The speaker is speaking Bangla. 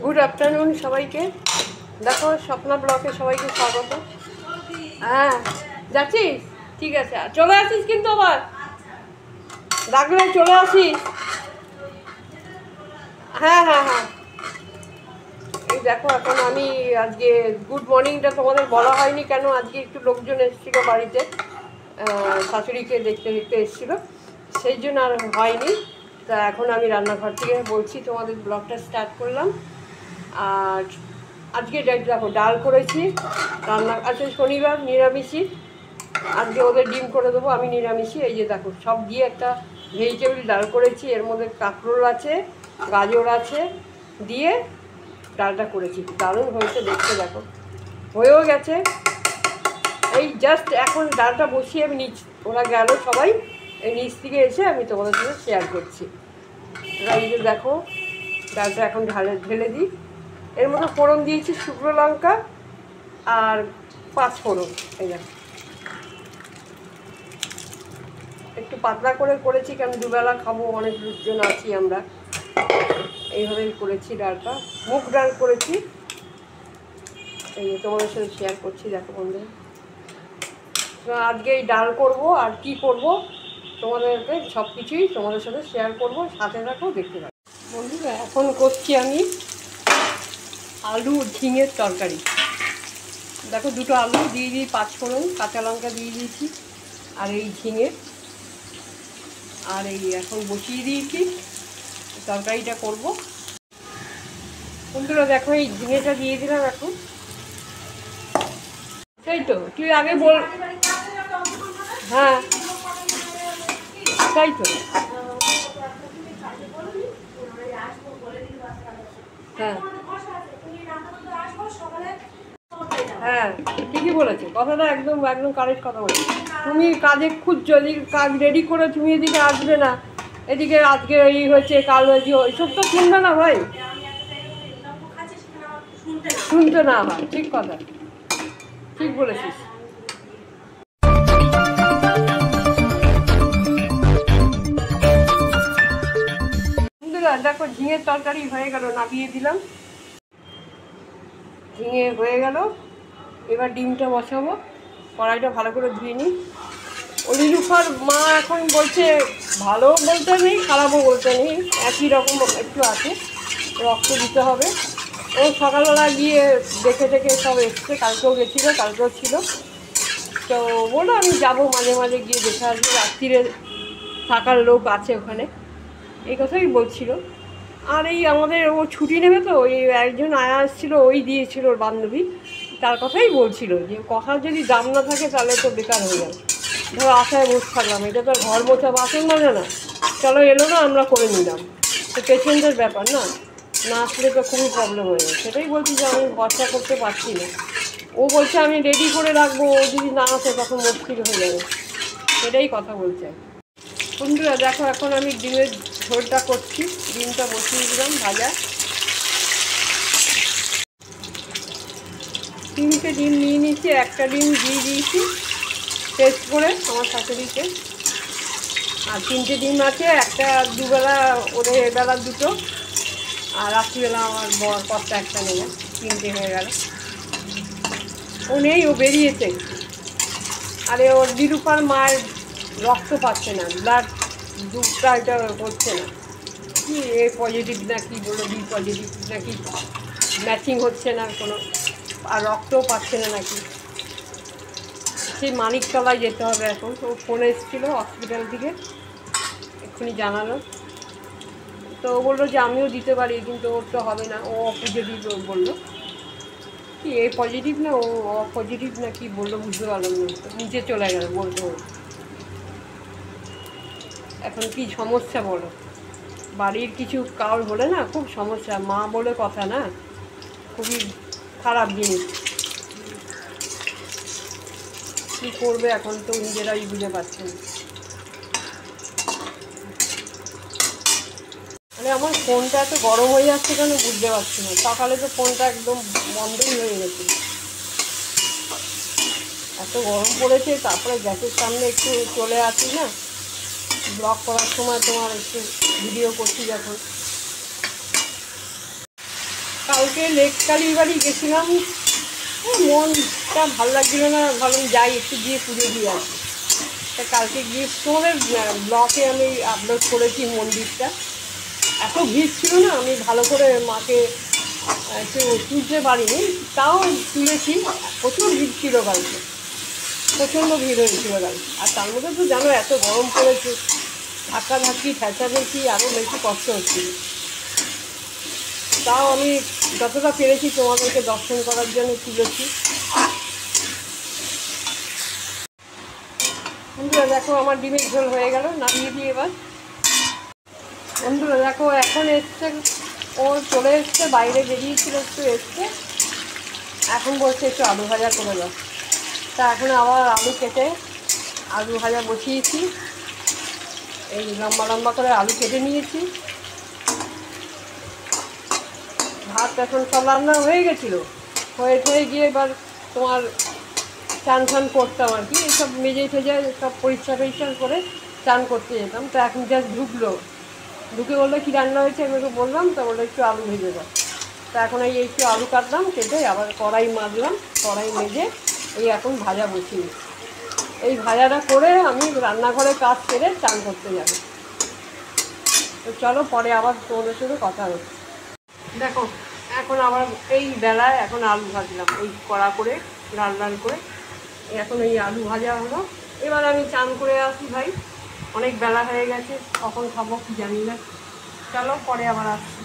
গুড আফটারনুন সবাইকে। দেখো স্বপ্না ব্লকে সবাইকে স্বাগত। হ্যাঁ যাচ্ছিস, ঠিক আছে, চলে আসিস কিন্তু আবার ডাকলে চলে আসিস। হ্যাঁ হ্যাঁ হ্যাঁ, এই দেখো এখন আমি আজকে গুড মর্নিংটা তোমাদের বলা হয়নি কেন, আজকে একটু লোকজন এসেছিলো বাড়িতে, শাশুড়িকে দেখতে দেখতে এসেছিলো, সেই জন্য আর হয়নি। তা এখন আমি রান্নাঘর থেকে বলছি, তোমাদের ব্লগটা স্টার্ট করলাম। আর আজকে দেখো ডাল করেছি, রান্না আছে শনিবার নিরামিষই, আজকে ওদের ডিম করে দেবো, আমি নিরামিষই। এই যে দেখো সব দিয়ে একটা ভেজিটেবিল ডাল করেছি, এর মধ্যে কাঁকরোল আছে, গাজর আছে, দিয়ে ডালটা করেছি, দারুণ হয়েছে দেখতে। দেখো হয়েও গেছে, এই জাস্ট এখন ডালটা বসিয়ে আমি ওরা গেল সবাই, এই নিচ থেকে এসে আমি তোমাদের সাথে শেয়ার করছি। এই যে দেখো ডালটা এখন ঢেলে দিই, এর মধ্যে ফোড়ন দিয়েছি শুকনো লঙ্কা আর 5 ফোড়ন। এই দেখো একটু পাতলা করে করেছি, কারণ দুবেলা খাবো, অনেক লোকজন আছি আমরা, এইভাবেই করেছি ডালটা। মুগ ডাল করেছি, এই তোমাদের সাথে শেয়ার করছি। দেখো বন্ধুরা, আজকে এই ডাল করব, আর কি করব তোমাদেরকে সব কিছুই তোমাদের সাথে শেয়ার করব, সাথে থাকো, দেখতে থাকো বন্ধুরা। এখন করছি আমি আলু ঝিঙের তরকারি। দেখো দুটো আলু দিয়ে দিই, 5 ফোড়ন, কাঁচা লঙ্কা দিয়ে দিয়েছি, আর এই ঝিঙে, আর এই এখন বসিয়ে দিয়েছি তরকারিটা করব বন্ধুরা। দেখো এই ঝিঙেটা দিয়ে দিলাম এখন, সেই তো তুই আগে বল। হ্যাঁ তাই তো, হ্যাঁ হ্যাঁ ঠিকই বলেছে, কথাটা একদম একদম কারেক্ট কথা বলেছে। তুমি কাজে খুঁজছো, এদিকে কাজ রেডি করে তুমি এদিকে আসবে না, এদিকে আজকে এই হয়েছে কাল হয়েছে, ওইসব তো শুনবে না ভাই, শুনতে না হয়। ঠিক কথা, ঠিক বলেছিস। দেখো ঝিঙের তরকারি হয়ে গেল, নামিয়ে দিলাম, ঝিঙে হয়ে গেল। এবার ডিমটা বসাবো, কড়াইটা ভালো করে ধুয়ে নিই। অলিলুফার মা এখন বলছে, ভালো বলতে নেই খারাপও বলতে নেই, একই রকম একটু আছে, রক্ত দিতে হবে। ও সকালবেলা গিয়ে দেখে দেখে সব এসছে, কালকেও গেছিলো, কালকেও ছিল, তো বললো আমি যাবো মাঝে মাঝে গিয়ে দেখে আসবো, রাত্রিরে থাকার লোক আছে ওখানে, এই কথাই বলছিল। আর এই আমাদের ও ছুটি নেবে তো, ওই একজন আয়া আসছিলো, ওই দিয়েছিল ওর বান্ধবী, তার কথাই বলছিল যে কথার যদি দাম না থাকে তাহলে তো বেকার হয়ে যাবে। ধরো আশায় বসে থাকলাম, এটা তো ঘর মোছা বাসন মাজে না, চলো এলো না আমরা করে নিলাম, তো পেশেন্টের ব্যাপার না, না আসলে তো খুবই প্রবলেম হয়ে যায়। সেটাই বলছি যে আমি ভরসা করতে পারছি না। ও বলছে আমি রেডি করে রাখবো, ও যদি না আসে তখন মুশকিল হয়ে যাবে, সেটাই কথা বলছে। বন্ধুরা দেখো এখন আমি ডিমের ঝোলটা করছি, ডিমটা বসিয়ে দিলাম ভাজা। 3টে ডিম নিয়ে নিয়েছি, একটা ডিম দিয়ে দিয়েছি টেস্ট করে আমার শাশুড়িকে, আর 3টে ডিম আছে, একটা দুবেলা ওদের এবেলা 2টো, আর রাত্রিবেলা আমার বর কর্তা একটা নেবে, 3টে হয়ে গেল। ও নেই, ও বেরিয়েছে। আরে ওর দিরুপার মায়ের রক্ত পাচ্ছে না, ব্লাড গ্রুপটা এটা হচ্ছে না, কি এ পজিটিভ না কি বলো, বি পজিটিভ নাকি ম্যাচিং হচ্ছে না কোনো, আর রক্তও পাচ্ছে না নাকি। সেই মানিকতলায় যেতে হবে এখন, তো ফোনে এসেছিলো হসপিটাল থেকে, এক্ষুনি জানালো, তো ও বললো যে আমিও দিতে পারি, কিন্তু ওর তো হবে না, ও পজিটিভ বললো। কি এ পজিটিভ না ও পজিটিভ না কি বললো বুঝতে পারলাম না, নিচে চলে গেল বলতে। এখন কি সমস্যা বলো, বাড়ির কিছু কারোর হলে না খুব সমস্যা, মা বলে কথা না, খুবই খারাপ জিনিস। কী করবে এখন তো নিজেরাই বুঝে পাচ্ছেন। মানে আমার ফোনটা এত গরম হয়ে যাচ্ছে কেন বুঝতে পারছি না, সকালে তো ফোনটা একদম বন্ধই হয়ে গেছে, এত গরম পড়েছে। তারপরে গ্যাসের সামনে একটু চলে আসি না, ব্লগ করার সময় তোমার একটু ভিডিও করছি যখন, কাল কালকে লেক কালীবাড়ি গেছিলাম, মনটা ভালো লাগছিল না, ভাবলাম যাই একটু গিয়ে পুজো দিয়ে আসি। তা কালকে গিয়ে তোমাদের ব্লগে আমি আপলোড করেছি মন্দিরটা। এত ভিড় ছিল না, আমি ভালো করে মাকে একটু তুলতে পারিনি, তাও তুলেছি। প্রচুর ভিড় ছিল কালকে, প্রচণ্ড ভিড় হয়েছিল কালকে। আর তার মধ্যে তো জানো এত গরম পড়েছে, ধাক্কাধাক্কি ঠেঁচাঠেঁচি আরও বেশি কষ্ট হচ্ছিল। তাও আমি যতটা পেরেছি তোমাদেরকে দর্শন করার জন্য তুলেছি। বন্ধুরা দেখো আমার ডিমের ঝোল হয়ে গেল, নামিয়ে দিয়ে এবার। বন্ধুরা দেখো এখন এসছে, ও চলে এসছে, বাইরে বেরিয়েছিল একটু, এসছে এখন বলছে একটু আলু ভাজা করে দাও। তা এখন আবার আলু কেটে আলু ভাজা বসিয়েছি। এই লম্বা লম্বা করে আলু কেটে নিয়েছি। ভাত এখন সব রান্না হয়ে গেছিলো, হয়ে গিয়ে এবার তোমার চান ফান করতাম আর কি, এইসব মেজে ঠেজে সব পরিষ্কার করে চান করতে যেতাম। তো এখন জাস্ট ঢুকে বললো কী রান্না হয়েছে, আমি ওকে বললাম, তো বললো একটু আলু ভেজে দাও। তো এখন এই একটু আলু কাটলাম, কেটে আবার কড়াই মাজলাম, কড়াই মেজে এই এখন ভাজা বসিয়ে, এই ভাজাটা করে আমি রান্নাঘরে কাজ সেরে চান করতে যাব। তো চলো পরে আবার তোমাদের সাথে কথা হচ্ছে। দেখো এখন আবার এই বেলায় এখন আলু ভাজলাম, এই কড়া করে লাল লাল করে। এখন এই আলু ভাজা হলো, এবার আমি চান করে আসি ভাই, অনেক বেলা হয়ে গেছে, কখন খাবো কি জানি না। চলো পরে আবার আসছি।